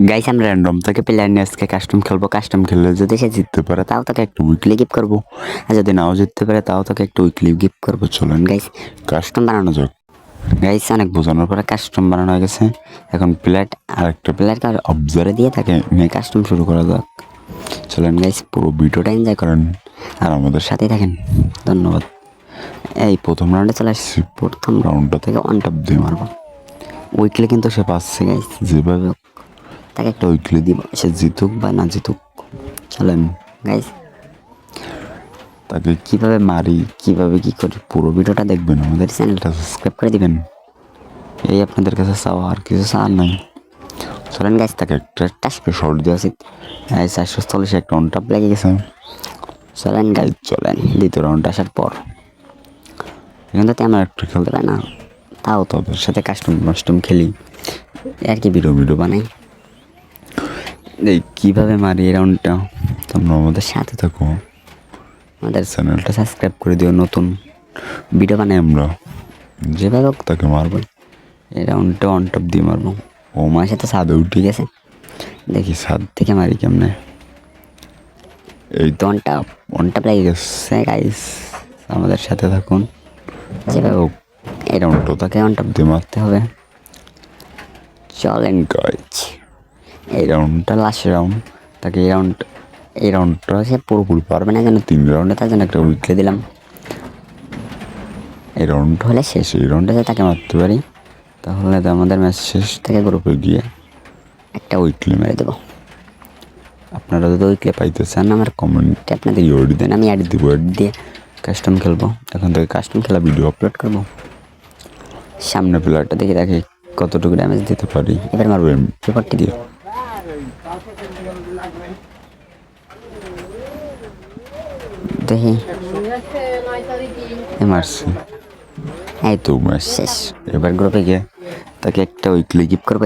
Guys আমরা random থেকে player নিয়ে আজকে কাস্টম খেলবো। কাস্টম খেললে যদি সে জিততে পারে তাও তাকে একটা উইকলি গিফট করবো, আর যদি নাও জিততে পারে তাও তাকে একটা উইকলি গিফট করবো। চলুন গাইস কাস্টম বানানো যাক। গাইস অনেক বোঝানোর পরে কাস্টম বানানো হয়ে গেছে। এখন প্লেয়ার আরেকটা প্লেয়ারকে অবজারে দিয়ে তাকে নিয়ে কাস্টম শুরু করা যাক। চলেন গাইস পুরো ভিডিওটা এনজয় করেন আর আমাদের সাথেই থাকেন। ধন্যবাদ। এই প্রথম রাউন্ডে চলে আসছি। প্রথম রাউন্ডটা থেকে অন টপ দিয়ে মারবো। উইকলি কিন্তু সে পাচ্ছে গাইস, যেভাবে তাকে একটা উইকলি দিব, সে জিতুক বা না জিতুক। চলেন গাইস তাকে কীভাবে মারি, কীভাবে কী করি পুরো ভিডিওটা দেখবেন। আমাদের চ্যানেলটা সাবস্ক্রাইব করে দিবেন, এই আপনাদের কাছে চাওয়া, আর কিছু চাওয়ার নাই। চলেন গাইস তাকে একটা টাস্কে শর্ট দেওয়া উচিত। 440 একটা অন টপ লেগে গেছে। চলেন গাইস চলেন দ্বিতীয় রাউন্ড আসার পর এখান থেকে আমার একটু খেলতে পারে না, তাও তোদের সাথে কাস্টম খেলি আর কি, ভিডিও বানাই। এই কীভাবে মারি এই রাউন্ডটা তোমরা আমাদের সাথে থাকো, আমাদের চ্যানেলটা সাবস্ক্রাইব করে দিও। নতুন ভিডিও বানাই আমরা, যেভাবে হোক তাকে মারবো। এই রাউন্ডটা অন টপ দিয়ে মারবো। ও মার সাথে ছাদে উঠে গেছে, দেখি ছাদ থেকে মারি কেমনে। এই তো অন টপ লেগে গেছে গাইস, আমাদের সাথে থাকুন। যেভাবে হোক এই রাউন্ডটাও তাকে অন টপ দিয়ে মারতে হবে। চলেন গাইস এই রাউন্ডটা লাস্ট রাউন্ড, তাকে এই রাউন্ডটা সে পুরোপুরি পারবে না, যেন 3 রাউন্ডে তার জন্য একটা উইকলি দিলাম। এই রাউন্ড হলে শেষ, এই রাউন্ডে তাকে মারতে পারি তাহলে তো আমাদের ম্যাচ শেষ। থেকে গ্রুপে গিয়ে একটা উইকলি মেরে দেবো। আপনারা যদি উইকলি পাইতে চান আমার কমেন্টে আপনাদের ইউড দেন, আমি অ্যাড দিব। অ্যাড দিয়ে কাস্টম খেলবো। এখন থেকে কাস্টম খেলা ভিডিও আপলোড করবো। সামনে প্লেয়ারটা দেখে দেখে কতটুকু ড্যামেজ দিতে পারি। এবার মারবো পেপারটি দিয়ে। দেখি মারছি, এই তো ম্যাচ শেষ। এবার গ্রুপে গিয়ে তাকে একটা উইকলি গিফট করবো।